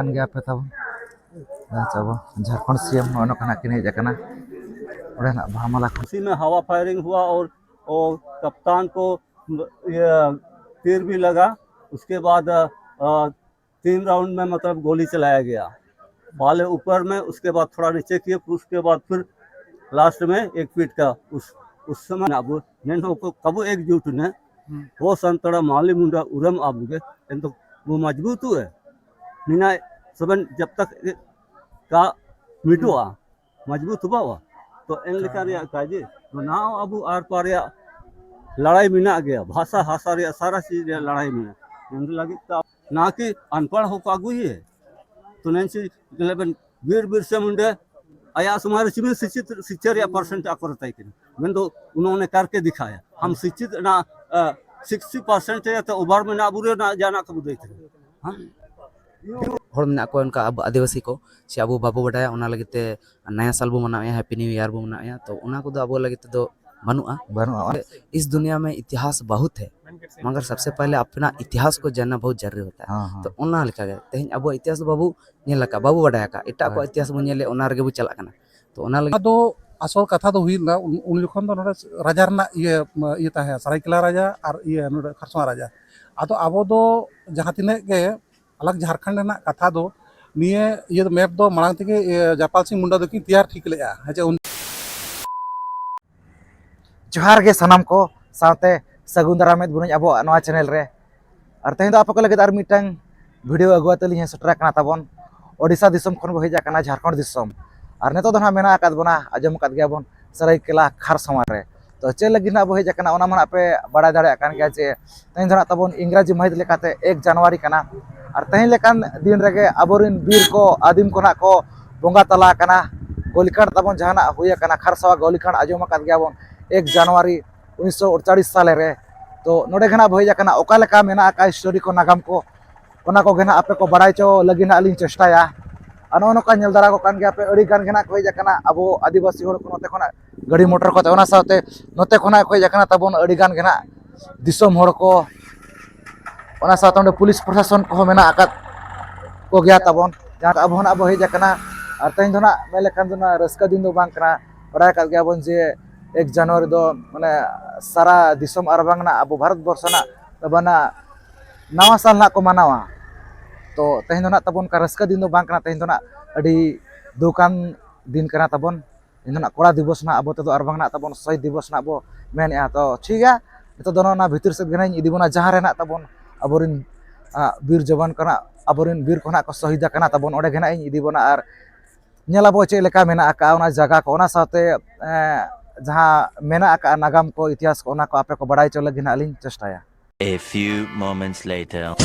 kan gaya apa tahu coba Jharkhand CM ono kana kini heja kana udah nak bahamalah उसी में हवा firing हुआ और कप्तान को ये तीर भी लगा। उसके बाद 3 राउंड में मतलब गोली चलाया गया, पहले ऊपर में, उसके बाद थोड़ा नीचे किए, फिर उसके बाद फिर लास्ट में 1 फीट का उस समय अब నేను कबू एकजुट ने वो संतड़ा माली मुंडा उरम आबुगे तो वो मजबूत है नीना सबन जब तक का मिटुआ मजबूत हुआ तो इन लेकर काजे तो ना अब आर पार लड़ाई मिना गया भाषा हासा रे सारा चीज लड़ाई मिना इन लगी ना कि अनपढ़ हो कागु है तो नैंसी वीर बिरसा मुंडा आया सुमार में शिक्षित शिक्षा रे परसेंट आकर मैं तो उन्होंने करके दिखाया। हम शिक्षित ना 60% है तो उबार में ना बुरे ना जाना कबू देते हाँ हर मेना को उनका अब आदिवासी को से अब बाबू बडाया ओना लगते नया साल बो मनाया हैप्पी न्यू ईयर बो मनाया तो ओना को अब लगते तो बनुआ। इस दुनिया में इतिहास बहुत है मगर सबसे पहले अपना इतिहास को जानना बहुत जरूरी होता है। तो ओना लिखा गया तेज अब इतिहास बाबू नेलका बाबू बडाया का एटा को इतिहास बो नेले ओना रगे बो चला कना तो ओना लगे दो आसल कथा दो हुईना उन जखन दो नोडे राजा रना ये ताहे सरायकेला राजा और ये नोडे खरसोवा राजा आदो आबो दो जहां तिने के अलग झारखंड ना कथा दो निये ये मैप दो मांग तक जयपाल सिंह मुंडा दो की तैयार ठीक लेया है जोहार के सनम को साथे सगुन दारामेद बुन अब नवा चैनल रे और तेज आप को लगे और मिटन वीडियो अगुआतली सेटर कना ताबन ओडिशा दिसम खन हेजा कना झारखंड दिसम और नेतो दना मेना आकाद बना आजम काद गया बन सरायकेला खारसोवा रे तो चे लगी ना अब हेजा कना ओना मन आपे बड़ा दाड़े कान गया जे तेज दना ताबन इंग्राजी महित लेकाते 1 जनवरी कना और तेज लेकान दिन रगे अबोरिन वीर को आदिम कोना को बोंगा तला कना गोलीकांड ताबन जहाना हुया कना खारसोवा गोलीकांड आजम काद गया बन 1 जनवरी 1948 साल रे तो नोडे घना भइजा कना ओका लेका मेना का स्टोरी को नागाम को ओना को घना आपे को बड़ाई चो लगी ना अलिन चेष्टाया अनो नो का नेल दारा को कान गया पे अड़ी गान घना को हेजा कना अबो आदिवासी होड़ को नोते खना गाड़ी मोटर को ओना साथे नोते खना को हेजा कना तबन अड़ी गान घना दिसम होड़ को ओना साथे ओंडे पुलिस प्रशासन को मेना आकात को गया तबन जहां अब होना अब हेजा कना और तेन दोना मेले कान दोना रस्का दिन दो बांग कना बड़ा का गया बन जे 1 जनवरी दो माने सारा दिसम और बांगना अब भारत वर्ष ना तबना नवा साल ना को मनावा तो तेहन दोना तबन का रस्का दिन दो बांगना तेहन दोना अडी दुकान दिन कना तबन तेहन दोना कोड़ा दिवस ना अब तो और बांगना तबन शहीद दिवस ना अब मेनया तो ठीक है तो दोनों ना भीतर से गना इदी बना जहां रेना तबन अबोरिन वीर जवान कना अबोरिन वीर कोना को शहीद कना तबन ओडे गना इदी बना और नेलाबो चे लेका मेना का ओना जगह को ओना साथे जहां मेना का नागाम को इतिहास को ओना को आपे को बड़ाई चो लगी ना अलिन चेष्टाया। A few moments later.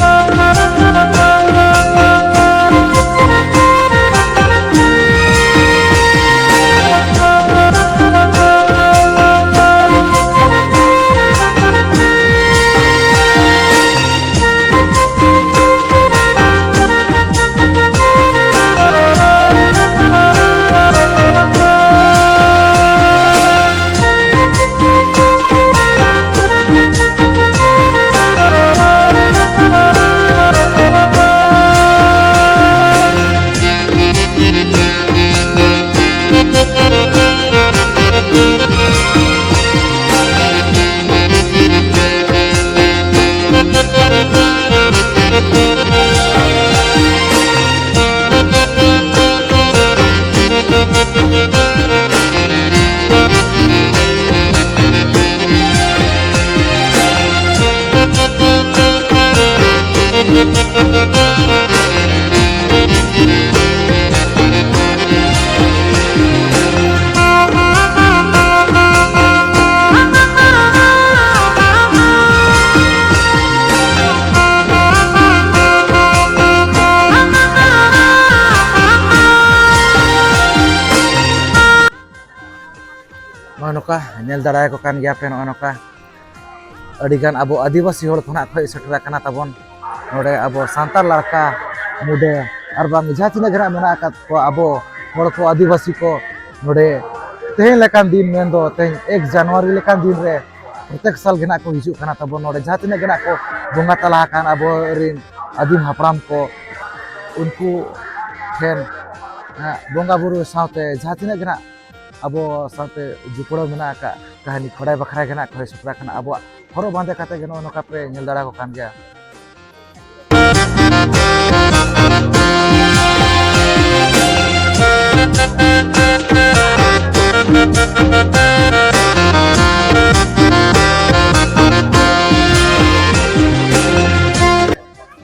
नोका नेल दाड़ा को कान गया पे नोका अडिगान अब आदिवासी होड़ खना खय सेटरा कना तबन नोडे अब सांतार लड़का मुडे और बांग जहां तिना घरा मेना का को अब होड़ को आदिवासी को नोडे तेन लेकान दिन मेन दो तेन 1 जनवरी लेकान दिन रे प्रत्येक साल घना को हिजु कना तबन नोडे जहां तिना घना को बोंगा तला कान अब रिन आदिम हापराम को उनको ठेन बोंगा बुरु सावते जहाँ तिना गना अब सावते जुपड़ो मेना का कहानी खड़ाई बखरा गना कोई सटरा कना अब हरो बांधे काते गनो नोका पे नेल दाड़ा को कान गया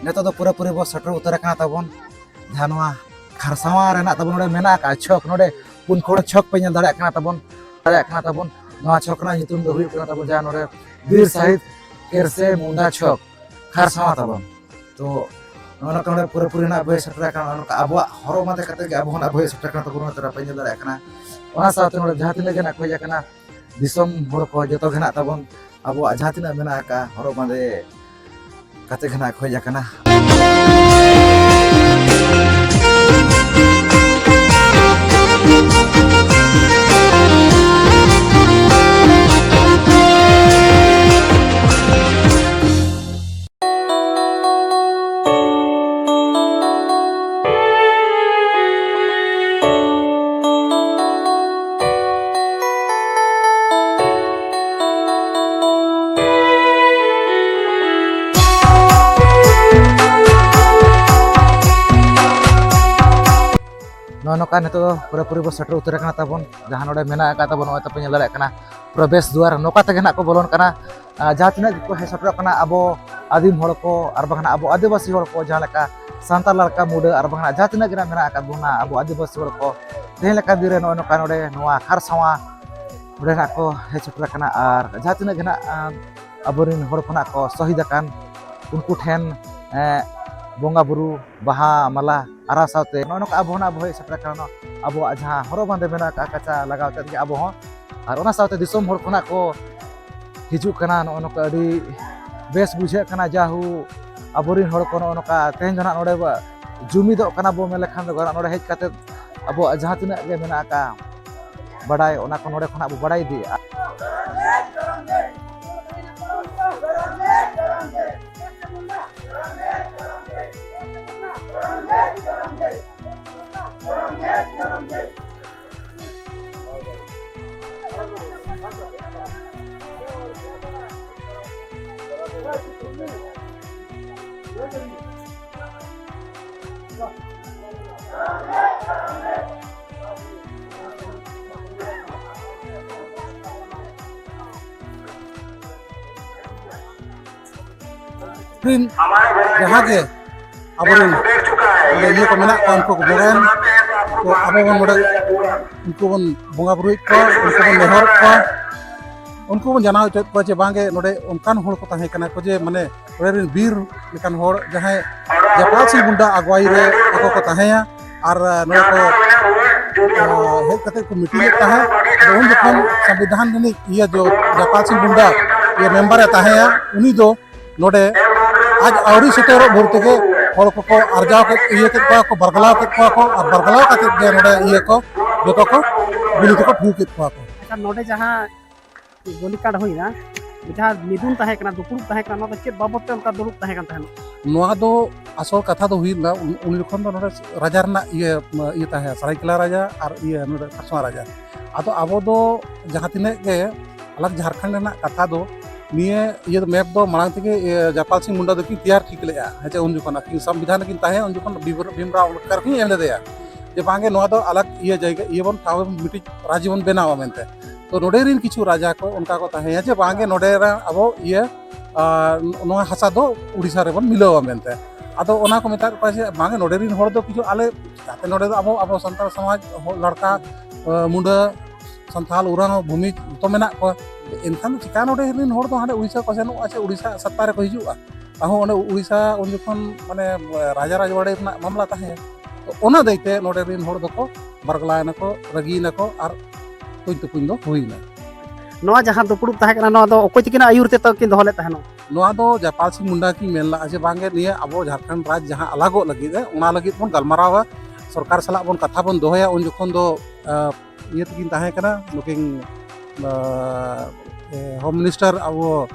नेतो तो पूरा पूरी बो सटर उतर कना तबन धानवा खरसावा रेना तबन नोडे मेना का छक नोडे पुन खोड़ छक पे नेल दाड़ा कना तबन नवा छक ना हितुम दो हुई कना तबन जा नोडे वीर शहीद केरसे मुंडा छक खरसावा तबन तो नोना तोडे पूरा पूरी ना बे सटर कना नोका अबवा हरो माते कते के अबवा ना बे सटर कना तबन तरा पे नेल दाड़ा कना ओना साथे नोडे जहाँ तिना गना खोजा कना दिसम होड़ को जतो गना तबन अबवा जहाँ तिना मेना का हरो माते kate kena खोजा कना नोका नेतो पूरा पूरी बो सटर उतर कना तबन जहाँ नोडे मेना का तबन ओय तपे नेल दाड़ा कना प्रवेश द्वार नोका तगे ना को बोलन कना जहाँ तिना को हे सटर कना अबो आदिम होड़ को आर बखना अबो आदिवासी होड़ को जहाँ लेका सांताल लड़का मुडे आर बखना जहाँ तिना गिना मेना का बुना अबो आदिवासी होड़ को तेहे लेका दिरे नोका नोडे नोवा खरसावा नोडे ना को हे सटर कना आर जहाँ तिना गिना अबोरिन होड़ खना को शहीद अकान उनको ठेन बोंगा बुरु बाहा माला आरा सावते नोका अब ना भय सटर कना अब जहाँ हरो बांधे मेना का कचा लगाव तक अब और ओना सावते दिसोम होड़ खना को हिजु कना नोका अडी बेस बुझे कना जाहु अबोरिन होड़ को नोका तेहन जना नोडे जुमिदो कना बो मेले खान दो नोडे हेज काते अब जहाँ तिना गे मेना का बड़ाई ओना को नोडे खना अब बड़ाई दी जहाँ के अब ये को मेना उनको बोगन तो अब उनको बन बोंगा बुरुई को उनको बन नेहर को उनको बन जाना उचित को जे बांगे नोडे उनकान होड़ को ताहे कना को जे माने रेन वीर लेकान होड़ जहाँ जपाल सिंह मुंडा अगुवाई रे को ताहेया और नोडे को हेड कते को मीटिंग ताहे उन जखन संविधान रनिक ये जो जपाल सिंह मुंडा ये मेंबर ताहेया उनी दो नोडे आज आवरी सेटर भरते के होड़ को अर्जाव के ये के को बरगलाव के को और बरगलाव का के नोडे ये को जतो को गुली को ठूक के को नोडे जहाँ गोली कांड होइना जहाँ निदुन ताहे कना दुपुरुब ताहे कना तो चेत बाबत ते उनका दुरुब ताहे कन ताहेन नोआ दो असल कथा दो हुइना उन जखन दो नोडे राजा रना ये ताहे सरायकेला राजा और ये नोडे खरसवा राजा आदो आबो दो जहाँ तिने के अलग झारखंड रना कथा दो निये ये मैप दो मांग तक जपाल सिंह मुंडा दो की तैयार ठीक लेगा है उन जखन की संविधान की ताहे उन जखन भीमराव अम्बेडकर की एम लेदेया जे बांगे नोआ दो अलग ये जायगा ये बन ठाव मिटी राज्य बन बनावा मेनते तो नोडे रिन किछु राजा को उनका को ताहे जे बांगे नोडे अब ये नोआ हसा दो उड़ीसा रे बन मिलावा मेनते आदो ओना को मेता पासे बांगे नोडे रिन होड़ दो किछु आले जाते नोडे दो अब संताल समाज लड़का मुंडा संथाल उरान भूमि तो मेना को इनखान चिका नोडे रिन होड़ दो हांडे उड़ीसा को सेनो आछे उड़ीसा सत्ता रे को हिजुआ आहो ओने उड़ीसा उन जखन माने राजा राजवाड़े रना मामला ताहे तो ओना दैते नोडे रिन होड़ दो को बरगलायना को रगीना को और तुई तुकुन दो हुइना नोआ जहाँ दुपुरुब ताहे कना नोआ दो ओकोय तिकिना आयुर ते तो किन दोहले ताहेनो नोआ दो जपाल सिंह मुंडा की मेनला जे बांगे निये अब झारखंड राज्य जहाँ अलगो लगिद ओना लगिद बन गलमारावा सरकार सला बन कथा बन दोहया उन जखन दो ये तकिन ताहे कना लुकिंग होम मिनिस्टर अब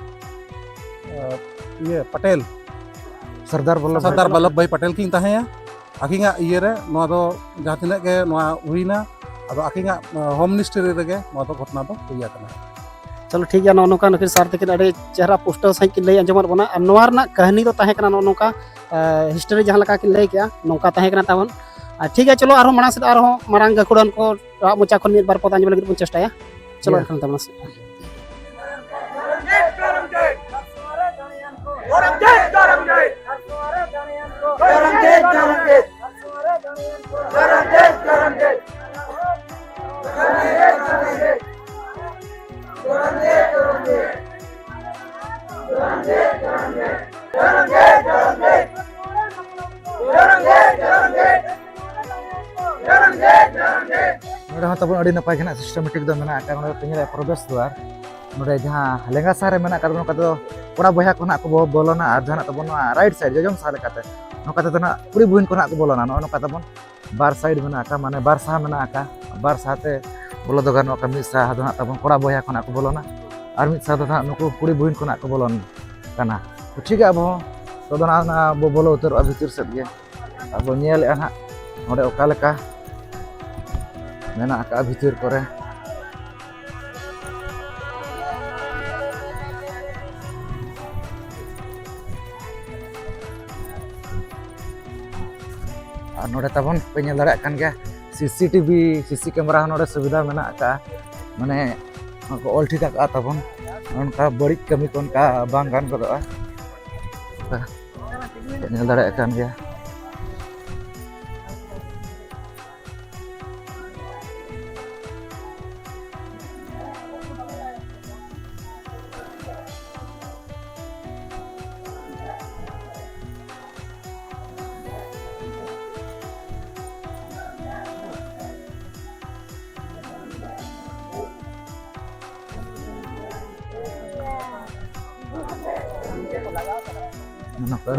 ये पटेल सरदार वल्लभ भाई पटेल की ताहेया akinga iyere noa do jaha tinak ge noa huina ado akinga home ministry rege noa do घटना do huya kana चलो ठीक है नौका नकिन सार तकिन अड़े चेहरा पोस्टर सही की लई अंजमत बना और नोआर ना कहानी तो ताहे कना नौका हिस्ट्री जहां लगा की लई किया नौका ताहे कना तावन ठीक है चलो आरो माना से आरो मारांग गखुड़न को मुचा खन मिद बार पता अंजम लगी चेष्टाया चलो एखन तमना तब नपाय सिस्टमेटिक पेंगल प्रवेश द्वार नोड़े जहाँ लेंगा सारे मेना कड़ा बया को बोलोना और जहाँ तब राइट साइड जजम सा लेकाते कुड़ी बुहिन को बोलोना नौका तब बार साइड मेना माने बार साहा मेना बार साहते बोलो दो गाना मिद साहा तब कड़ा बया को बोलोना और मिद साहा नुकु कुड़ी बुहिन को बोलोन काना तो ठीक है अब तो बो बोलो उतर भितर सेद गे अब नेले ना नोड़े ओका लेका मेना भितर करे और नोड़े तबन पे नेल दाड़े कान गया सीसीटीवी सीसी कैमरा नोड़े सुविधा मेना माने ऑल ठीक तबन उनका बड़ी कमी को उनका बांग गान गदोआ नेल दाड़े कान गया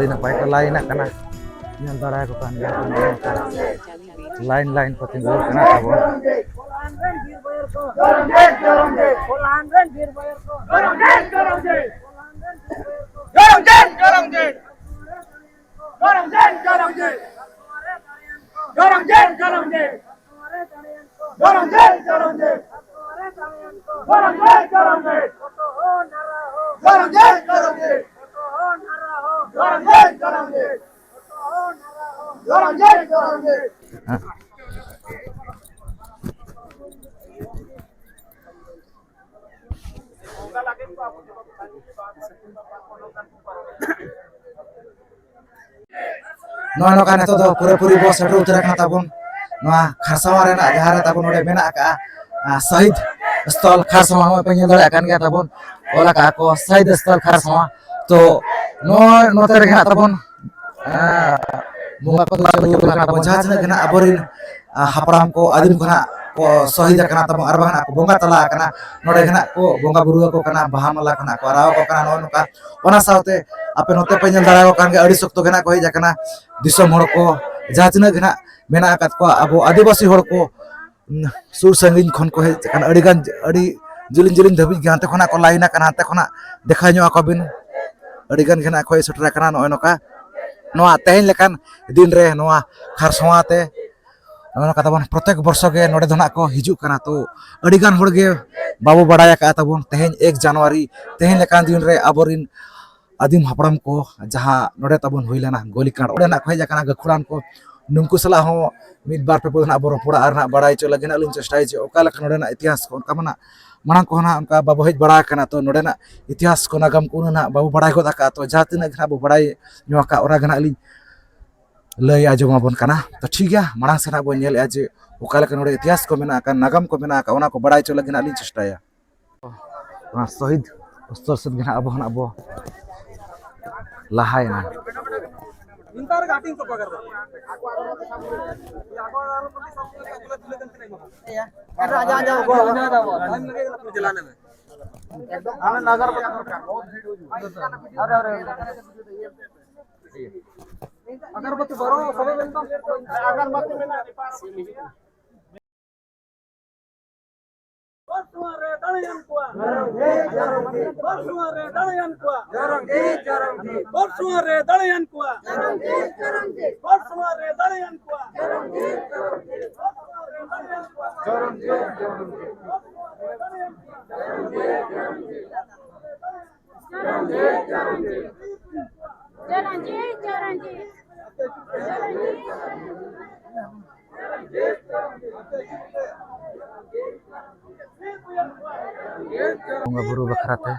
नपाय को लाइन दाड़ा को लाइन लाइन को तिंगल नौका ने तो पूरे पूरी बस सेटर उतर तबन खारसावा जहाँ तब मेना शहीद स्थल खारसावा पे दाड़ा गया तबन ओला को शहीद स्थल खारसावा तो नोते तबन बंगा को जहाँ तना अबोरिन हापड़ाम को आदिम को शहीद तब और बंगा तला नोड़े को बंगा बुरु को बाहा माला को आराव को नौका साथे आपे नोते पे नेल दाड़ा को शक्तो को हजना दिसम हड़ को जहाँ तना मेना को अब आदिवासी हड़ को सुर संगीन खन को हजगान जिलिन जिलिन धाबी हाते खना को लाइन हाते खना देखा बिन अड़ीगान घना को सेटर नौका तेहन लेकान दिन रे खारसावाते तबन प्रत्येक वर्ष के नोड़े दो को हिजुना तो अड़ीगान हड़गे बाबू बड़ा तबन तेहन 1 जनवरी तेहन लेकान दिन रे आबोरिन आदिम हापड़ाम को जहाँ नोड़े तबन हुई लेना गोलीकांड ओडे को हजना गखुड़ान को नुंकु सला मिद बार पे अब रपड़ा और बड़ा चो लगे लिंग चेष्टा नोड़े इतिहास को उनका मना मांग को उनका बाबू हज बड़ा तो नोड़े इतिहास को नागम को बाबू बड़ा गदा तो जहाँ तीन अब बड़ा और लिंग लय आजमाबन तो ठीक है मांग से बो नेल जे ओका नोड़े इतिहास को मेना नागम को मेना को बड़ा चो लगे लिंग चेष्टा शहीद स्थल से अब लहायना अगरबत्ती बरो सबे बेंता अगरबत्ती ᱵᱚᱸᱜᱟ ᱵᱩᱨᱩ ᱵᱟᱠᱷᱨᱟᱛᱮ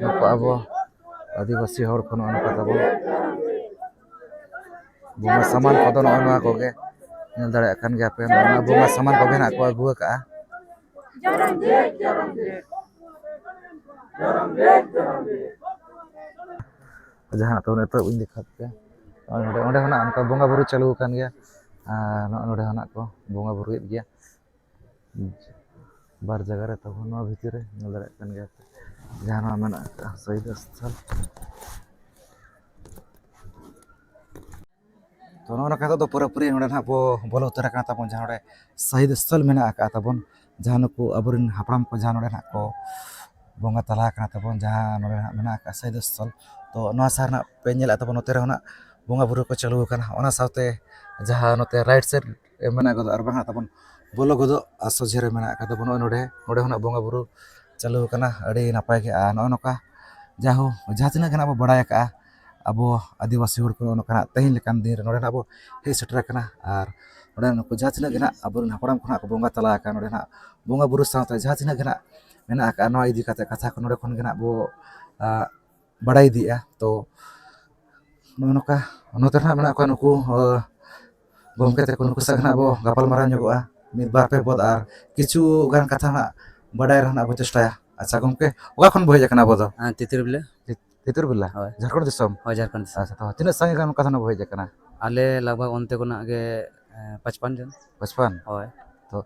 ᱱᱩᱠᱩ ᱟᱵᱚ ᱟᱹᱫᱤᱵᱟᱹᱥᱤ ᱦᱚᱲ ᱠᱚ ᱱᱚᱜᱼᱚ ᱱᱚᱝᱠᱟ ᱛᱟᱵᱚᱱ ᱵᱚᱸᱜᱟ ᱥᱟᱢᱟᱱ ᱠᱚᱫᱚ ᱱᱚᱜᱼᱚ ᱱᱚᱣᱟ ᱠᱚᱜᱮ ᱧᱮᱞ ᱫᱟᱲᱮᱭᱟᱜ ᱠᱟᱱ ᱜᱮᱭᱟ ᱯᱮ ᱱᱚᱣᱟ ᱵᱚᱸᱜᱟ ᱥᱟᱢᱟᱱ ᱠᱚᱜᱮ ᱱᱟᱜ ᱠᱚ ᱟᱹᱜᱩ ᱟᱠᱟᱜᱼᱟ ᱡᱟᱦᱟᱸ ᱛᱚ ᱱᱤᱛᱚᱜ ᱤᱧ ᱫᱮᱠᱷᱟᱣ ᱯᱮᱭᱟ ᱚᱸᱰᱮ ᱦᱚᱸ ᱚᱱᱠᱟ ᱵᱚᱸᱜᱟ ᱵᱩᱨᱩ ᱪᱟᱹᱞᱩ ᱟᱠᱟᱱ ᱜᱮᱭᱟ ᱟᱨ ᱱᱚᱰᱮ ᱦᱚᱸ ᱠᱚ ᱵᱚᱸᱜᱟ ᱵᱩᱨᱩᱭᱮᱫ ᱜᱮᱭᱟ ᱵᱟᱨ ᱡᱟᱭᱜᱟ ᱨᱮ ᱛᱟᱵᱚᱱ ᱱᱚᱣᱟ ᱵᱷᱤᱛᱤᱨ ᱨᱮ ᱧᱮᱞ ᱫᱟᱲᱮᱭᱟᱜ ᱠᱟᱱ ᱜᱮᱭᱟ ᱯᱮ ᱡᱟᱦᱟᱸ ᱱᱚᱣᱟ ᱢᱮᱱᱟᱜ ᱟᱠᱟᱫᱼᱟ ᱥᱚᱦᱤᱫ ᱥᱛᱷᱚᱞ ᱛᱚ ᱱᱚᱜᱼᱚ ᱱᱚᱝᱠᱟ ᱫᱚ ᱯᱩᱨᱟᱹᱯᱩᱨᱤ ᱱᱚᱰᱮ ᱱᱟᱦᱟᱜ ᱵᱚ ᱵᱚᱞᱚ ᱩᱛᱟᱹᱨ ᱟᱠᱟᱱᱟ ᱛᱟᱵᱚᱱ ᱡᱟᱦᱟᱸ ᱱᱚᱰᱮ ᱥᱚᱦᱤᱫ ᱥᱛᱷᱚᱞ ᱢᱮᱱᱟᱜ ᱟᱠᱟᱫ ᱛᱟᱵᱚᱱ ᱡᱟᱦᱟᱸ ᱱᱩᱠᱩ ᱟᱵᱚᱨᱮᱱ ᱦᱟᱯᱲᱟᱢ ᱠᱚ ᱡᱟᱦᱟᱸ ᱱᱚᱰᱮ ᱱᱟᱜ ᱠᱚ ᱵᱚᱸᱜᱟ ᱛᱟᱞᱟ ᱟᱠᱟᱱᱟ ᱛᱟᱵᱚᱱ ᱡᱟᱦᱟᱸ ᱱᱚᱰᱮ ᱱᱟᱜ ᱢᱮᱱᱟᱜ ᱟᱠᱟᱫ ᱥᱚᱦᱤᱫ ᱥᱛᱷᱚᱞ ᱛᱚ ᱱᱚᱣᱟ ᱥᱟᱦᱟ ᱨᱮᱱᱟᱜ ᱯᱮ ᱧᱮᱞᱮᱫ ᱛᱟᱵᱚᱱ ᱱᱚᱛᱮ ᱨᱮᱦᱚᱸ ᱵᱚᱸᱜᱟ ᱵᱩᱨᱩ ᱠᱚ ᱪᱟᱹᱞᱩ ᱟᱠᱟᱱᱟ ᱚᱱᱟ ᱥᱟᱶᱛᱮ ᱡᱟᱦᱟᱸ ᱱᱚᱛᱮ ᱨᱟᱭᱤᱴ ᱥᱟᱭᱤᱰ ᱢᱮᱱᱟᱜ ᱜᱚᱫᱚᱜ ᱟᱨ ᱵᱟᱝ ᱛᱟᱵᱚᱱ ᱵᱚᱞᱚ ᱜᱚᱫᱚᱜ ᱟᱨ ᱥᱚᱡᱷᱮ ᱨᱮ ᱢᱮᱱᱟᱜ ᱟᱠᱟᱫ ᱛᱟᱵᱚᱱ ᱱᱚᱜᱼᱚᱭ ᱱᱚᱰᱮ ᱦᱚᱸ ᱵᱚᱸᱜᱟ ᱵᱩᱨᱩ ᱪᱟᱹᱞᱩ ᱟᱠᱟᱱᱟ ᱟᱹᱰᱤ ᱱᱟᱯᱟᱭ ᱜᱮ ᱟᱨ ᱱᱚᱜᱼᱚ ᱱᱚᱝᱠᱟ ᱡᱟᱦᱟᱸ ᱛᱤᱱᱟᱹᱜ ᱜᱟᱱ ᱵᱚ ᱵᱟᱲᱟᱭ ᱟᱠᱟᱜᱼᱟ ᱟᱵᱚ ᱟᱹᱫᱤᱵᱟᱹᱥᱤ ᱦᱚᱲ ᱠᱚ ᱱᱚᱝᱠᱟᱱᱟᱜ ᱛᱮᱦᱮᱧ ᱞᱮᱠᱟᱱ ᱫᱤᱱ ᱨᱮ ᱱᱚᱰᱮ ᱵᱚ ᱦᱮᱡ ᱥᱮᱴᱮᱨ ᱟᱠᱟᱱᱟ ᱟᱨ ᱱᱚᱰᱮ ᱱᱩᱠᱩ ᱡᱟᱦᱟᱸ ᱛᱤᱱᱟᱹᱜ ᱜᱮ ᱟᱵᱚᱨᱮᱱ ᱦᱟᱯᱲᱟᱢ ᱠᱚ ᱠᱚ ᱵᱚᱸᱜᱟ ᱛᱟᱞᱟ ᱟᱠᱟᱱ ᱱᱚᱰᱮ ᱵᱚᱸᱜᱟ ᱵᱩᱨᱩ ᱥᱟᱶᱛᱮ ᱡᱟᱦᱟᱸ ᱛᱤᱱᱟᱹᱜ ᱜᱮ ᱢᱮᱱᱟᱜ ᱟᱠᱟᱫ ᱱᱚᱣᱟ ᱤᱫᱤ ᱠᱟᱛᱮ ᱠᱟᱛᱷᱟ ᱠᱚ ᱱᱚᱰᱮ ᱠᱷᱚᱱ ᱜᱮ ᱵᱚ ᱵᱟᱲᱟᱭ ᱤᱫᱤᱜᱼᱟ ᱛᱚ ᱱᱚᱜᱼᱚ ᱱᱚᱝᱠᱟ ᱱᱚᱛᱮ ᱨᱮ ᱢᱮᱱᱟᱜ ᱠᱚᱣᱟ ᱱᱩᱠᱩ ᱜᱚᱢᱠᱮ ᱛᱟᱠᱚ ᱱᱩᱠᱩ ᱥᱟᱶ ᱵᱚ ᱜᱟᱯᱟᱞᱢᱟᱨᱟᱣ ᱧᱚᱜᱚᱜᱼᱟ ᱢᱤᱫ ᱵᱟᱨ ᱯᱮ ᱯᱚᱫ ᱟᱨ ᱠᱤᱪᱷᱩ ᱜᱟᱱ ᱠᱟᱛᱷᱟ ᱵᱟᱰᱟᱭ ᱨᱮᱱᱟᱜ ᱵᱚ ᱪᱮᱥᱴᱟᱭᱟ ᱟᱪᱪᱷᱟ ᱜᱚᱢᱠᱮ ᱚᱠᱟ ᱠᱷᱚᱱ ᱵᱚ ᱦᱮᱡ ᱟᱠᱟᱱᱟ ᱟᱵᱚ ᱫᱚ ᱛᱤᱛᱤᱨ ᱵᱤᱞᱟ ᱛᱤᱛᱩᱨ ᱵᱮᱞᱟ ᱦᱳᱭ ঝাড়খᱚᱸᱰ ᱫᱤᱥᱚᱢ ᱦᱳᱭ ᱡᱷᱟᱲᱠᱷᱚᱸᱰ ᱫᱤᱥᱚᱢ ᱟᱪᱪᱷᱟ ᱛᱚ ᱛᱤᱱᱟᱹᱜ ᱥᱟᱺᱜᱤᱧ ᱨᱮ ᱱᱚᱝᱠᱟ ᱫᱚ ᱵᱚ ᱦᱮᱡ ᱟᱠᱟᱱᱟ ᱟᱞᱮ ᱞᱟᱜᱽᱵᱷᱟᱜᱽ ᱚᱱᱛᱮ ᱠᱷᱚᱱᱟᱜ ᱜᱮ 55 ᱡᱚᱱ 55 ᱦᱳᱭ ᱛᱚ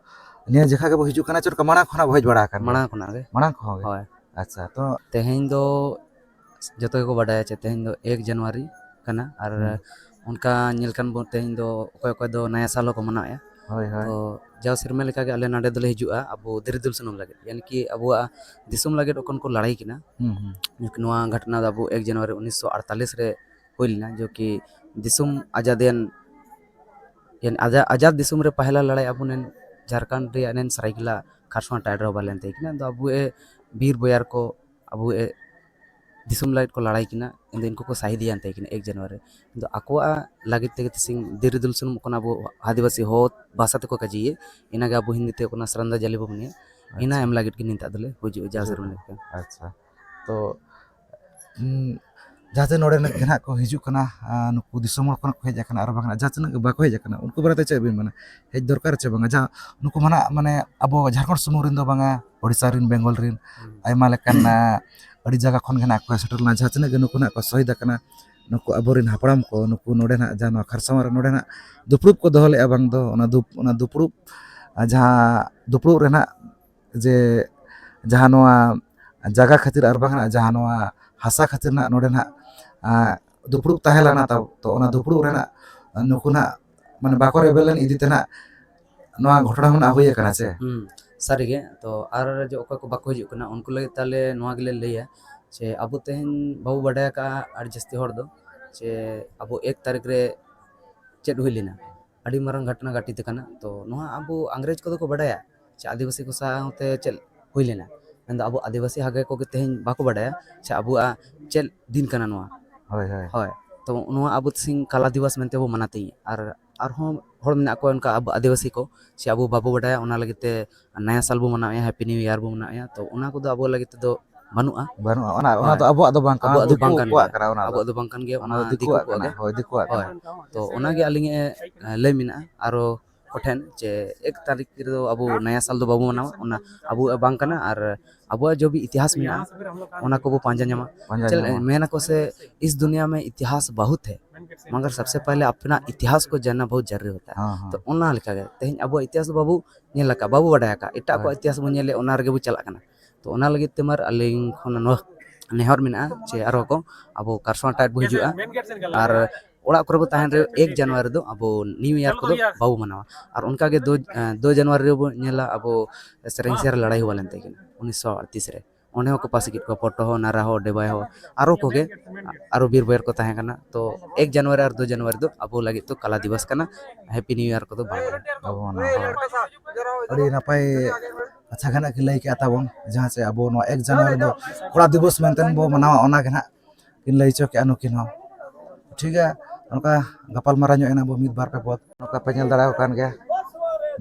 ᱱᱤᱭᱟᱹ ᱡᱮᱠᱷᱟ ᱜᱮᱵᱚ ᱦᱤᱡᱩᱜ ᱠᱟᱱᱟ ᱪᱮᱫ ᱞᱮᱠᱟ ᱢᱟᱲᱟᱝ ᱠᱷᱚᱱᱟᱜ ᱵᱚ ᱦᱮᱡ ᱵᱟᱲᱟ ᱟᱠᱟᱱ ᱢᱟᱲᱟᱝ ᱠᱷᱚᱱᱟᱜ ᱜᱮ ᱢᱟᱲᱟᱝ ᱠᱷᱚᱱ ᱜᱮ ᱦᱳᱭ ᱟᱪᱪᱷᱟ ᱛᱚ ᱛᱮᱦᱮᱧ ᱫᱚ ᱡᱚᱛᱚ ᱜᱮᱠᱚ ᱵᱟᱰᱟᱭᱟ ᱪᱮ ᱛᱮᱦᱮᱧ ᱫᱚ 1 ᱡᱟᱱᱩᱣᱟᱨᱤ ᱠᱟᱱᱟ ᱟᱨ ᱚᱱᱠᱟ ᱧᱮᱞ ᱠᱷᱟᱱ ᱵᱚᱱ ᱛᱮᱦᱮᱧ ᱫᱚ ᱚᱠᱚᱭ ᱫᱚ ᱱᱟᱭᱟ ᱥᱟᱞ ᱦᱚᱸᱠᱚ ᱢᱟᱱᱟᱣᱮᱫᱼᱟ ᱦᱳᱭ ᱦᱳᱭ ᱛᱚ ᱡᱟᱣ ᱥᱮᱨᱢᱟ ᱞᱮᱠᱟᱜᱮ ᱟᱞᱮ ᱱᱚᱰᱮ ᱫᱚᱞᱮ ᱦᱤᱡᱩᱜᱼᱟ ᱟᱵᱚ ᱫᱤᱨᱤ ᱫᱩᱞ ᱥᱩᱱᱩᱢ ᱞᱟᱹᱜᱤᱫ ᱭᱟᱱᱤ ᱠᱤ ᱟᱵᱚᱣᱟᱜ ᱫᱤᱥᱚᱢ ᱞᱟᱹᱜᱤᱫ ᱚᱠᱚᱭ ᱠᱚ ᱞᱟᱹᱲᱦᱟᱹᱭ ᱠᱤᱱᱟ ᱱᱚᱣᱟ ᱜᱷᱚᱴᱚᱱᱟ ᱫᱚ ᱟᱵᱚ 1 ᱡᱟᱱᱩᱣᱟᱨᱤ 1948 ᱨᱮ हुई लेना जो कि दिसुम आज़ादियन आज़ाद दिसुम रे पहला लड़ाई अब झारखंड रे अनेन सराइकेला खारसों टाइडर वाले थे कि तो अब वीर बोयार को अब दिसुम लाइट को लड़ाई किना इनको को शाही दिया थे कि 1 जनवरी तो आकोआ लगित ते सिंह दिर दुल सुन कोना अब आदिवासी हो भाषा तक कजिए इनागे अब हिंदी ते कोना सरंदा जली बने इना एम लगित कि निता दले हुजु जासर में अच्छा तो जहाँ तीन नोड़े नग को हिजू कना नुकु दिसोम हर को हेज आकना आर बांगा जहाँ तीन बाको हेज आकना उनको बारे चे बिन माने हेज दरकार चे बांगा जहाँ नुकु माना माने अब झारखंड सुमुर रिन दो बांगा ओडिशा रिन बेंगल रिन आयमा लेकान अड़ी जगह खन गेना को सेटलना जहाँ तीन नुकु ना को शहीद आकना नुकु अबोरिन हापड़ाम को नुकु नोड़े ना जहाँ खरसावा नोड़े ना दुपड़ुब को दोहले बांग दो ओना दुपड़ुब जहाँ दुपड़ुब रेना जे जहाँ नोआ जगह खातिर आर बांगा जहाँ नोआ हासा खातिर ना नोड़े ना दुपड़ुब ताहेलाना तो ओना दुपड़ुब रेना नुकु ना माने बाको रेबेलन इदी तेना नोआ घटना हुना हुई कना से सारी गे तो आर जो ओका को बाको हिजु कना उनको लगे ताले नोआ गेले लैया चे अब तेहन बाबू बडाया का आर जस्ती हर दो चे अब 1 तारीख रे चेड हुई लेना अड़ी मारंग घटना घटी ते कना तो नोआ अब अंग्रेज को को बडाया चे आदिवासी को साथे चेल हुई लेना मेंदा अब आदिवासी हागे को तेहन बाको बडाया चे अब चेल दिन कना नोआ होय होय होय तो नोआ अब सिंह काला दिवस मेनते वो मनाते आर हों हर मेना को उनका अब आदिवासी को चे अब बाबू बडाया ओना लगते नया साल बो मनावे हैप्पी न्यू ईयर बो मनावे तो ओना को दो अब लगते दो बानुआ ओना तो अबो दो बांग अब दो बांकन ओना अब दो बांकन गे ओना दिकु आकना होय दिकु आकना तो ओना गे अलिंगे ले मिना आरो कोठेन जे 1 तारीख रे अब नया साल दो बाबू मनावा ओना अब बांकना आर अब जो भी इतिहास में ओना को वो पांजा न्यामा चल मेना को से इस दुनिया में इतिहास बहुत है मगर सबसे पहले अपना इतिहास को जानना बहुत जरूरी होता है तो ओना लिखा गया तेहन अब इतिहास बाबू नेलका बाबू बडाया का एटा को इतिहास बो नेले ओना रे बो चला कना तो ओना लगे तेमर अलिंग खन नेहर मिना चे आरो को अब कारसों टाइट बो हिजुआ आर ओड़ा करे बो ताहन रे 1 जनवरी दो अब न्यू ईयर को बाबू मनावा और उनका के 2 जनवरी रे बो नेला अब सेरेंग सेर लड़ाई हुआ लेनते किन 1938 रे ओने को पासिकिट को फोटो हो नारा हो डेबाय हो आरो कोगे आरो बीर बैर को ताहे कना तो 1 जनवरी और 2 जनवरी दो अब लगी तो कला दिवस कना हैप्पी न्यू ईयर को तो बाबू अड़ी नपाय अच्छा गना कि लई के ताबन जहां से अब 1 जनवरी दो कोड़ा दिवस मेंतन बो मनावा ओना गना किन लई चो के अनुकिन हो ठीक है उनका गपाल मारा ᱧᱚᱜ ᱮᱱᱟ ᱵᱚ ᱢᱤᱫ ᱵᱟᱨ ᱯᱮ ᱯᱚᱫ ᱱᱚᱠᱟ ᱯᱮ ᱧᱮᱞ ᱫᱟᱲᱮᱣ ᱠᱟᱱ ᱜᱮᱭᱟ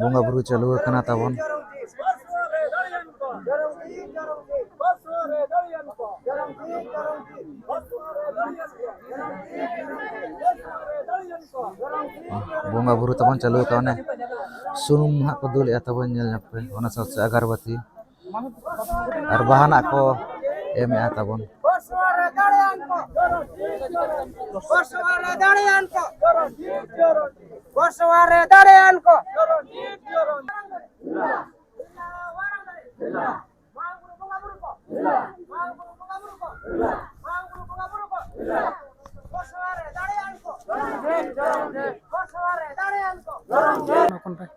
ᱵᱚᱸᱜᱟ ᱵᱩᱨᱩ ᱪᱟᱹᱞᱩ ᱟᱠᱟᱱᱟ ᱛᱟᱵᱚᱱ ᱵᱚᱸᱜᱟ ᱵᱩᱨᱩ ᱛᱟᱵᱚᱱ ᱪᱟᱹᱞᱩ ᱟᱠᱟᱱᱟ ᱥᱩᱱᱩᱢ ᱦᱟᱸᱜ ᱠᱚ ᱫᱩᱞᱮᱜᱼᱟ ᱛᱟᱵᱚᱱ ᱧᱮᱞ ᱧᱚᱜ ᱯᱮ ᱚᱱᱟ ᱥᱟᱶᱛᱮ ᱟᱜᱟᱨᱵᱟᱛᱤ ᱟᱨ ᱵᱟᱦᱟᱱᱟᱜ ᱠᱚ ᱮᱢᱮᱜᱼᱟ ᱛᱟᱵᱚᱱ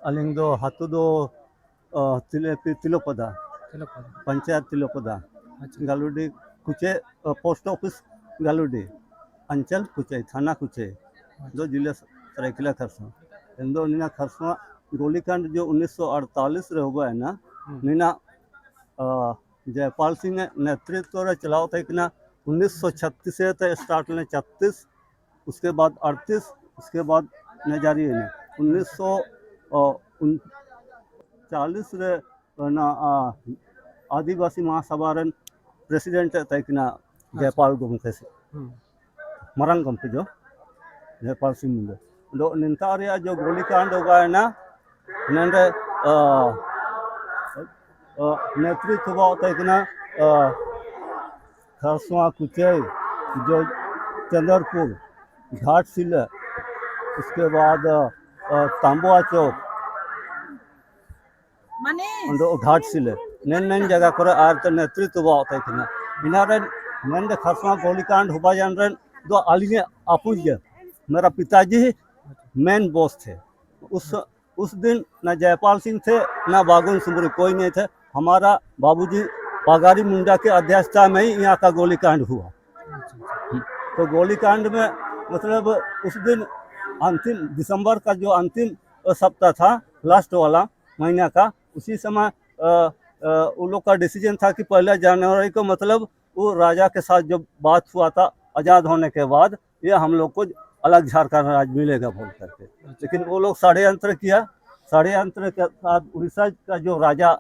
अलिंग दो हाथू दो तिलोपदा पंचायत तिलोपदा गालुडी कुचे पोस्ट ऑफिस गालुडी अंचल कुचे थाना कुचे दो जिले सरायकेला खरसों इंदो निना खरसों गोलीकांड जो 1948 रे हुआ है ना निना जयपाल सिंह नेतृत्व रे चलाओ थे कि ना 1936 से ते स्टार्ट ने 36 उसके बाद 38 उसके बाद न जारी है 1940 रे ना आदिवासी महासभा रन प्रेसिडेंट थे कि ना जयपाल गोमके से मरंग गोमके जो जयपाल सिंह मुंडे दो निंता रे जो गोलीकांड होगा है ना नंदे नेतृत्व होता है कि ना खरसुआ कुचे जो चंद्रपुर घाटशिला उसके बाद तांबुआ चौक घाटशिला नैन जगह पर आर तो नेतृत्व होता है कि ना इनारे नंदे खरसुआ गोलीकांड हुआ जान रहे दो आलिने अपुज मेरा पिताजी मेन बॉस थे उस दिन ना जयपाल सिंह थे ना बागुन सुमरी कोई नहीं थे हमारा बाबूजी पागारी मुंडा के अध्यक्षता में ही यहाँ का गोलीकांड हुआ तो गोलीकांड में मतलब उस दिन अंतिम दिसंबर का जो अंतिम सप्ताह था लास्ट वाला महीना का उसी समय उन लोग का डिसीजन था कि 1 जनवरी को मतलब वो राजा के साथ जो बात हुआ था आज़ाद होने के बाद ये हम लोग को अलग झारखंड राज्य मिलेगा बोल करके लेकिन वो लोग षड्यंत्र किया षड्यंत्र के साथ उड़ीसा का जो राजा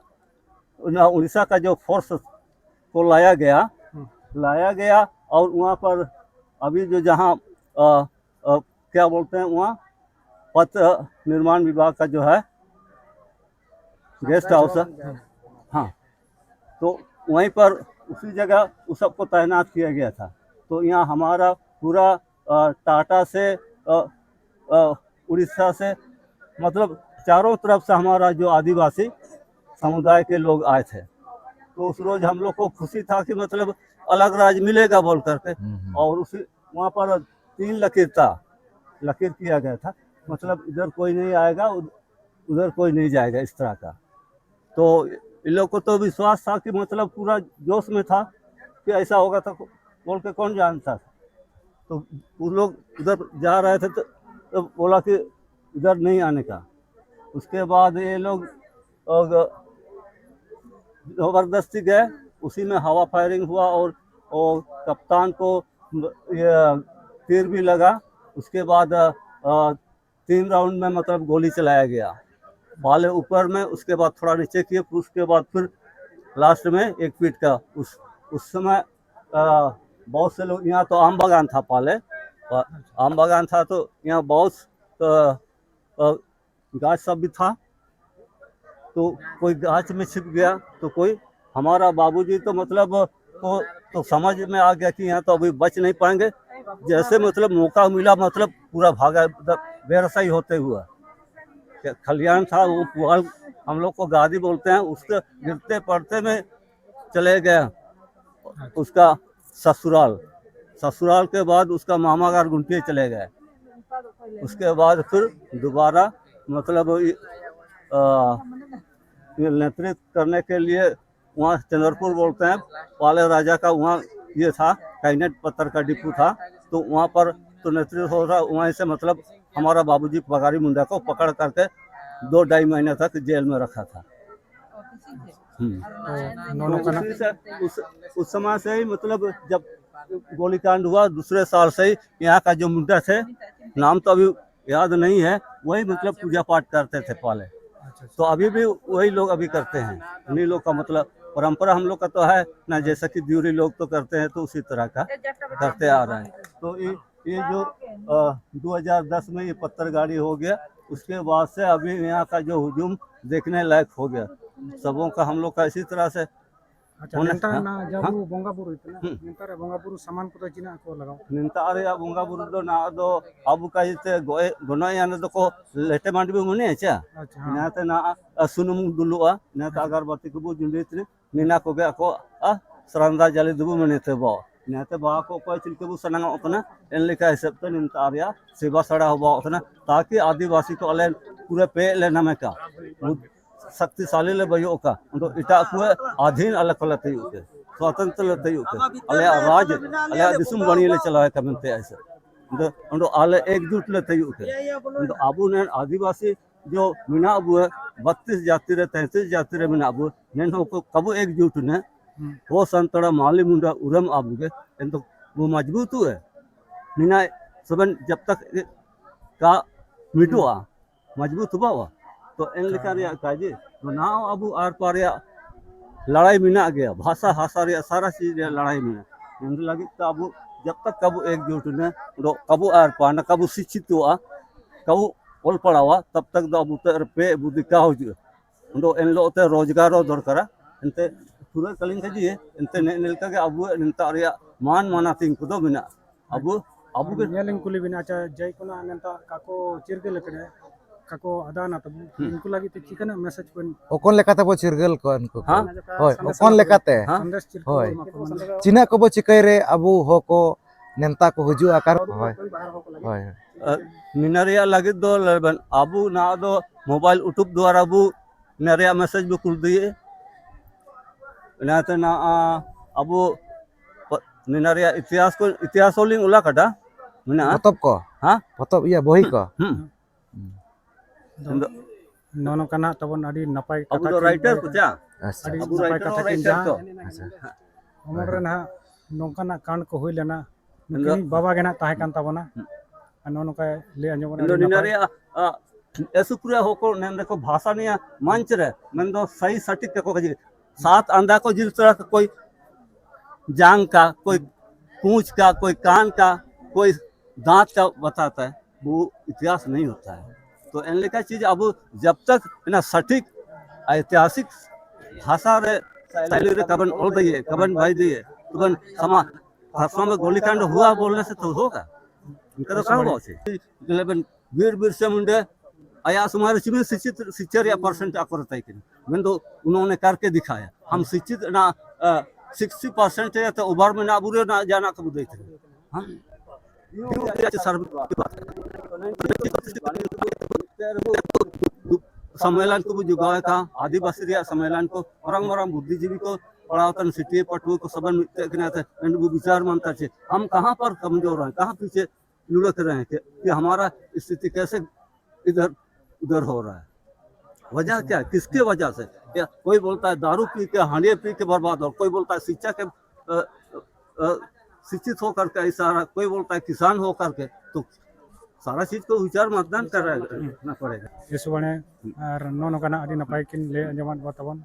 उड़ीसा का जो फोर्स को लाया गया और वहाँ पर अभी जो जहाँ क्या बोलते हैं वहाँ पथ निर्माण विभाग का जो है गेस्ट हाउस है हाँ तो वहीं पर उसी जगह उस सबको तैनात किया गया था तो यहाँ हमारा पूरा टाटा से उड़ीसा से मतलब चारों तरफ से हमारा जो आदिवासी समुदाय के लोग आए थे तो उस रोज हम लोग को खुशी था कि मतलब अलग राज्य मिलेगा बोल करके और उसी वहाँ पर 3 लकीर किया गया था मतलब इधर कोई नहीं आएगा उधर कोई नहीं जाएगा इस तरह का तो इन लोग को तो विश्वास था कि मतलब पूरा जोश में था कि ऐसा होगा तो बोल के कौन जानता था तो वो लोग उधर जा रहे थे तो बोला कि इधर नहीं आने का उसके बाद ये लोग ज़बरदस्ती गए उसी में हवा फायरिंग हुआ और कप्तान को ये तीर भी लगा उसके बाद 3 राउंड में मतलब गोली चलाया गया पहले ऊपर में उसके बाद थोड़ा नीचे किए उसके बाद फिर लास्ट में 1 फीट का उस समय बहुत से लोग यहाँ तो आम बागान था पहले आम बागान था तो यहाँ बहुत गाछ सब भी था तो कोई गाछ में छिप गया तो कोई हमारा बाबूजी तो मतलब तो समझ में आ गया कि यहाँ तो अभी बच नहीं पाएंगे जैसे मतलब मौका मिला मतलब पूरा भागा बेरसाई होते हुआ खलियान था वो पुआल हम लोग को गादी बोलते हैं उसके गिरते पड़ते में चले गए उसका ससुराल के बाद उसका मामा घर गुंटिया चले गए उसके बाद फिर दोबारा मतलब ये नेतृत्व करने के लिए वहाँ चंद्रपुर बोलते हैं, पाले राजा का वहाँ ये था, कैनेट पत्थर का डिपू था, तो वहाँ पर तो नेतृत्व हो रहा। वहीं से मतलब हमारा बाबूजी पगारी मुंडा को पकड़ करके 2-2.5 महीने तक जेल में रखा था। तो उस समय से ही मतलब जब गोलीकांड हुआ, दूसरे साल से ही यहाँ का जो मुंडा थे, नाम तो अभी याद नहीं है, वही मतलब पूजा पाठ करते थे पहले। तो अभी भी वही लोग अभी करते हैं। उन्हीं लोग का मतलब परंपरा हम लोग का तो है ना, जैसा कि द्यूरी लोग तो करते हैं, तो उसी तरह का करते आ रहे हैं। तो ये जो 2010 में ये पत्थर गाड़ी हो गया, उसके बाद से अभी यहाँ का जो हुजूम देखने लायक हो गया सबों का, हम लोग का इसी तरह से। बोंगा बुरु सामान को चिना को लगाओ निंता रे बोंगा बुरु दो ना दो अबु का इते गोनय याने दो को लेटे मांडबी मुने अच्छा नाते ना सुनुम दुलुआ नाते अगरबत्ती को बु जुंडित निना को बे को सरंदा जाले दुबु मने थे बो नाते बा को कोई चिलके बु सनांग ओतना एन लेका हिसाब ते निंता रे सेवा सड़ा हो ओतना, ताकि आदिवासी को अले पूरे पे ले नमे का शक्तिशाली ले बयो का तो इटा को अधीन अलग अलग तय के स्वतंत्र ले तय के अले राज अले दिसुम बणी ले चलाए कमते ऐसे तो अले एकजुट ले तय के तो अबु ने आदिवासी जो मिना अबु 32 जाति रे 33 जाति रे मिना अबु ने को कबु एकजुट ने वो संतड़ा माली मुंडा उरम अबु के तो वो मजबूत है मिना सबन जब तक का मिटुआ मजबूत हुआ तो इन लेका रे काजे तो ना अबु आर पार लड़ाई मिना गया, भाषा हासा रे सारा चीज रे लड़ाई मिना इन लगी तो अबु जब तक कबु एकजुट ने तो कबु आर पार न कबु शिक्षित हुआ कबु ओल पढ़ावा तब तक दो अबु ते पे बुद्धि का हो तो इन लो ते रोजगार दरकार इनते पूरा कलिंग के जी इनते नेलका के अबु निंता रे मान मानातिंग को दो मिना अबु के नेलिंग कुली बिना चा जय कोना नेता काको चिरगे लकने kako adana tabu inku lagi te chikana message pun okon lekate bo chirgel ko unku hoy okon lekate hoy china ko bo chikai re abu hoko nenta ko huju akar hoy hoy मिनरिया लगे दो लबन अबु ना दो mobile YouTube द्वारा अबु नरिया message भी कुल दिए ना तो ना अबु मिनरिया इतिहास लिंग उला कटा मिना potop ko हां potop iya bohi ko nono kana tabon adi napai Abu दो राइटर को क्या adi Abu napai writer kata और kinja राइटर तो हमर ना नोंकाना कांड को होई लेना नुकिन बाबा गेना ताहे कान ताबना नोनो का ले अंजम इंदो निनरिया ऐसे पूरा होको नंद को भाषा नहीं मंच रे नंदो सही सटीक को कजी सात अंधा को जिस तरह कोई जांग का, कोई पूंछ का, कोई कान का, कोई दांत का बताता है, वो इतिहास नहीं होता है। तो इन लेखा चीज अब जब तक ना सटीक ऐतिहासिक भाषा रे शैली रे कबन ओल दिए कबन भाई दिए तुबन समा भाषा में गोलीकांड हुआ बोलने से तो होगा इनका तो कहाँ बहुत है लेकिन वीर से मुंडे आया सुमार चिमिल शिक्षित या परसेंट आकर कि मैं तो उन्होंने करके दिखाया हम शिक्षित ना 60% है तो उभर में ना बुरे ना जाना कब देख रहे हाँ सम्मेलन को जुगाए था आदिवासी सम्मेलन को मरंग बुद्धिजीवी को पढ़ावतन सिटी पटु को सबन वो विचार मानता है हम कहाँ पर कमजोर हैं, कहाँ पीछे लुढ़क रहे हैं कि हमारा स्थिति कैसे इधर उधर हो रहा है। वजह क्या है, किसके वजह से? या कोई बोलता है दारू पी के हांडिया पी के बर्बाद हो, कोई बोलता है शिक्षा के शिक्षित होकर के ऐसा, कोई बोलता है किसान होकर के, तो सारा चीज को विचार मतदान करना पड़ेगा। इस बने नोनो का ना अड़ी नपाई किन ले अंजमान बतावन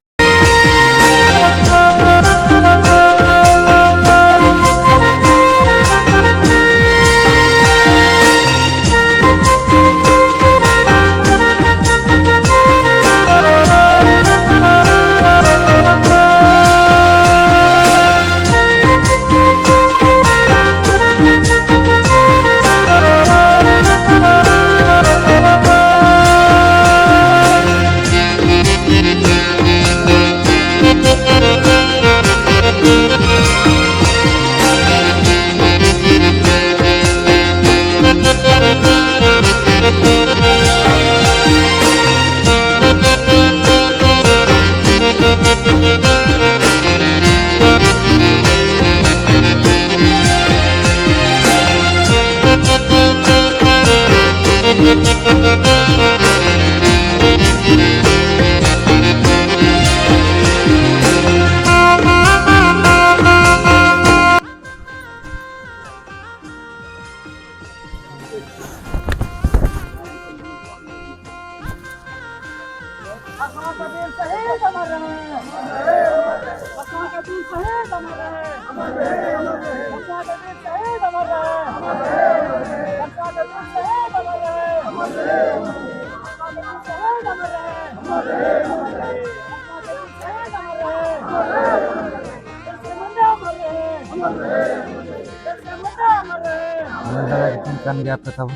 kan gaya apa tahu?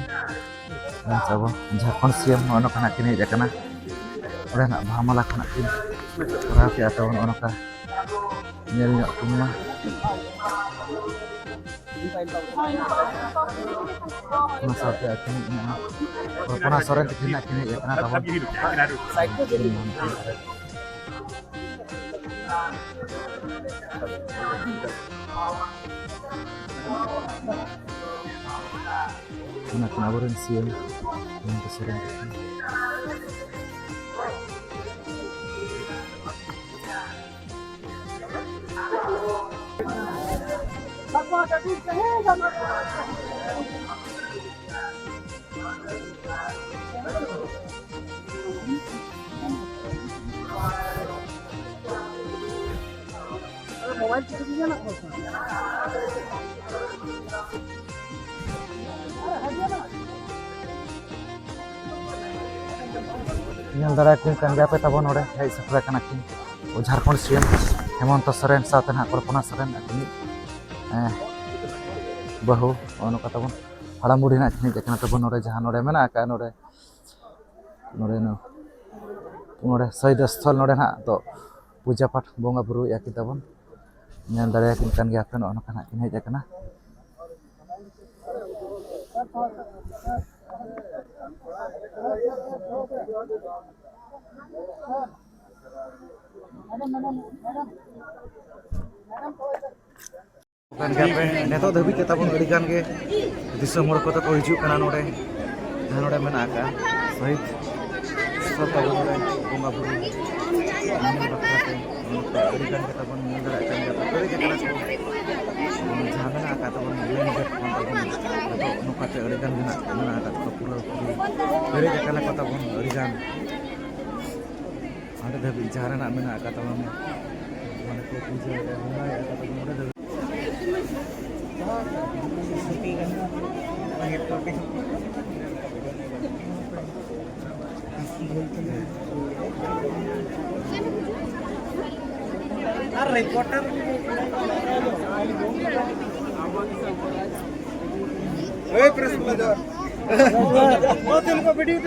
Nah, coba Jharkhand siam ono kana kini aja kana. Udah nak bahamalah kana kini. Rafi atau ono ka nyari nak kumah. Masa apa kini ini? Penasaran kini ya kana tahu. Kena burin siang yang kesering. Yang darakin kan gape tabon ore hai sakra kana kin o Jharkhand siam Hemanta Soren saute na Kalpana Soren akini bahu ono katabon halam budi na kini jakana tabon ore jahan ore mena ka ore Said Asthal ore na to puja pat bonga buru ya kitabon yang darakin kan gape ono kana kini jakana bukan gape neto dhabi kita pun adigan ge disam hor ko to ko hiju kana node jahan node mena ka Said Asthal ore bonga buru ini bakate adigan kita pun mendara kan gape kore kana ko jahan mena ka to pun lain get pun to no kate adigan mena ka to pura kore kana kata pun adigan ada dhabi jahan na mena ka to mana ko puja bunga ya kata pun ada reporter press video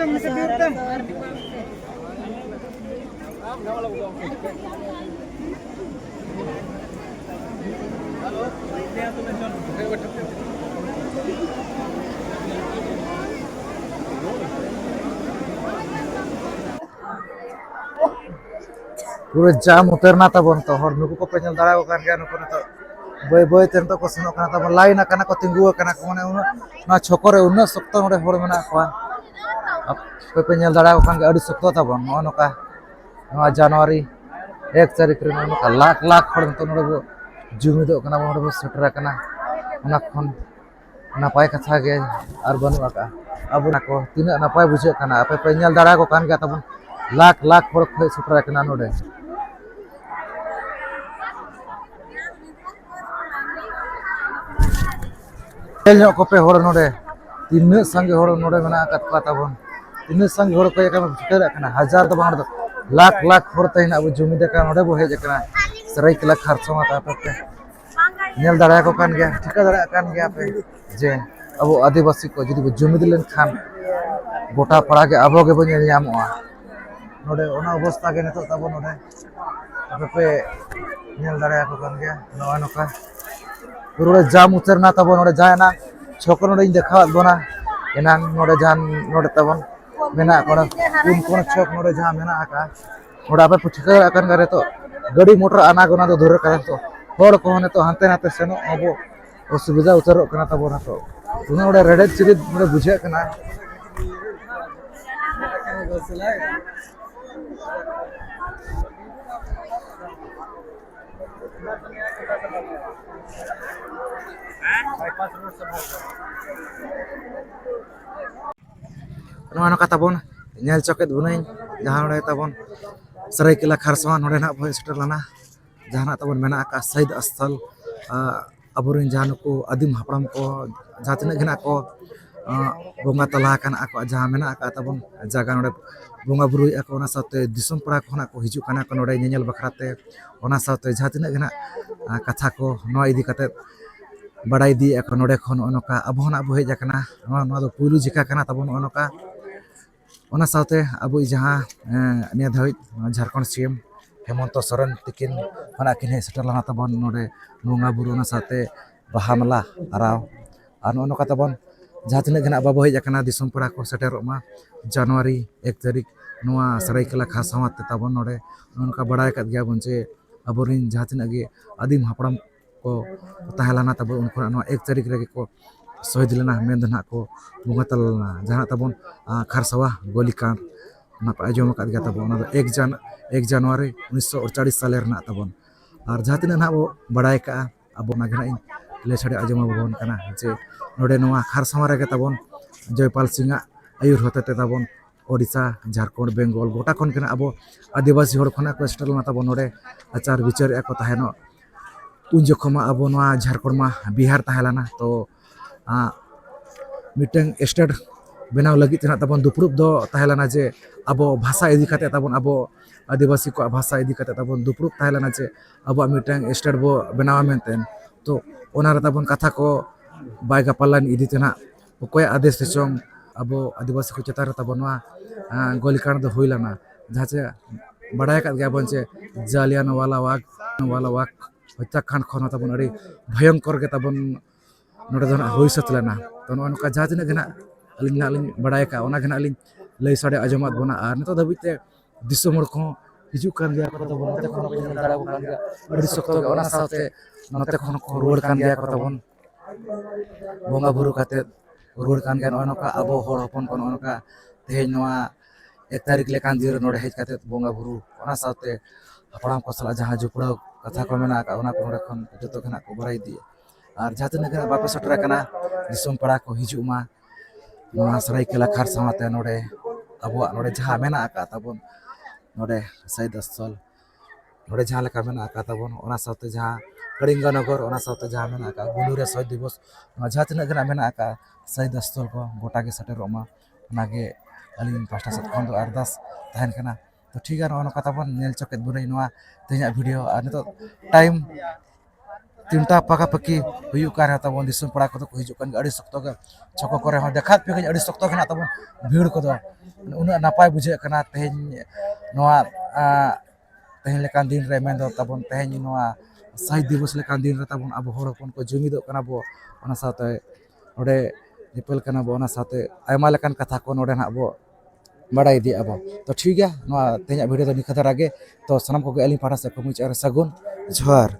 पूरा जाम उतरना तबन तो हर नुकु को panel दाड़ा को kan gaya नुकु तो boy boy tento ko senok kana tabo lain kana ko tinggu kana ko mane na chokore unna sokto node hor mena ko pe penyel dara ko kan adi sokto tabo no ka no January 1 tarik re no ka lakh lakh hor to node bo jumi do kana bo bo setra kana ona khon napai katha ge ar banu aka abu na ko tina napai bujhe kana pe penyel dara ko kan ga tabo lakh lakh hor khoi setra kana node nyok kope hor node tinna sange hor node mena akat ka tabon tinna sange hor ko yakam fikar kana hazar do bang lakh lakh hor taina abu jumi de ka node bo hej kana sarai lakh kharcho ma ta pe nyel dara ko kan gya thika dara kan gya pe je abu adivasi ko jodi bo jumi dilen khan gota para ge abo ge bo nyel nyamoa node ona obostha ge neto tabon node pe nyel dara ko kan gya noa noka pura jam uterna tabon node jana chokro node dekha bona enang node jan node tabon mena kono un chok node jam mena aka node ape puchika akan gare to gadi motor ana gona do dhore kare to hor ko ne to hante nate seno abo osubida utero kana tabon to una node redet chirit node bujhe kana Ano kata bon nyal coket bunain jahan ore tabon Saraikela Kharsawan ore na bhoi setter lana jahan tabon mena ka Said Asthal aburin jahan ko adim hapram ko jahan tina gena ko bonga tala kan ako jaha mena aka tabon jaga node bonga buru ako ona saute disum pora khona ko hiju kana ko node nyanyel bakrate ona saute jaha tina gena katha ko no idi kate badai di ako node khon onoka abona abu heja kana no do pulu jika kana tabon onoka ona saute abu jaha nia dhabit Jharkhand CM Hemonto Soren tikin ona kin he setter lana tabon node bonga buru ona saute bahamala arau anu onoka tabon jaha tina gena babo heja kana disum pora ko seterok ma Januari 1 tarik noa Saraikela Khasawat tabon node onoka badai kat gya bonche aborin jaha tina ge adim hapram ko tahelana tabon unko no 1 tarik rege ko sohid lena mendana ko bungatal jaha tabon Kharsawa Golikan na pa ajom kat gya tabon na 1 Januari 1948 saler na tabon ar jaha tina na bo badai ka abo na gena in le chade ajom abon kana je node noa Kharsawa rege tabon Joypal Singha ayur hotete tabon Odisha Jharkhand Bengal gota kon kena abo adivasi hor khona ko stel na tabon node achar bichar ko taheno un jokhoma abo noa Jharkhand ma Bihar tahelana to miteng state benaw lagi tina tabon duprup do tahelana je abo bhasa idi kate tabon abo adivasi ko bhasa idi kate tabon duprup tahelana je abo miteng state bo benawa menten to onar tabon katha ko bai gapalan idi tina okoy ades chong abo adivasi ko chetar tabon wa Golikan do hoilana jaha che badai kat gya bonche Jallianwala Bagh हत्याकांड खन तबन अड़ी भयंकर के तबन नोडे दन होई सतलना तो नोनका जाहा तिना गना अलिन नालिन बडाय का ओना गना अलिन लई साडे अजमात बना आर नतो दबिते दिसमोर को हिजु कान गया को तबन नते खन को दारा को कान गया अड़ी सख्त ओना साथे नते खन को रोड कान गया को तबन बोंगा बुरु काते रोड कान गया नोनका अबो होड़ हपन को नोनका तेज नोआ 1 तारिख ले कान दिर नोडे हेज काते बोंगा बुरु ओना साथे हपड़ाम को सला जहां जुपड़ा कथा को मेना का ओना को नोडे खन जतो खना को बराई दिए और जहां तना गना बापे सटर कना दिसम पड़ा को हिजु मा नोआ सराइकेला खारसावा ते नोडे अबो नोडे जहां मेना का तबन नोडे शहीद स्थल नोडे जहां लेका मेना का तबन ओना साथे जहां कलिंगनगर ओना साथे जहां मेना का गुलुरे शहीद दिवस जहां तना गना मेना का शहीद स्थल को गोटा के सटेरोमा नागे अलिन पास्टा सत खन दो अरदास तहन कना तो ठीक है नोआ कथा बन नेल चकेत बुनै नोआ तेजा वीडियो आ नितो टाइम 3टा पाका पकी हुयु कार तबन दिसम पड़ा को हिजु कान अड़ी सख्तो के छको करे हो देखात पे अड़ी सख्तो के तबन भीड़ को उन नापाय बुझे कना तेज नोआ तेज लेकान दिन रे मेन दो तबन तेज नोआ शहीद दिवस लेकान दिन रे तबन अब होड़ हपन को जुमिदो कना बो ओना साथे ओडे निपल कना बो ओना साथे आयमा लेकान कथा को नोडे ना बो बड़ाई दी अब तो ठीक है तेज वीडियो तो निखा धरागे तो सनम को अली पाठा से को मुझे सगुन जोहार।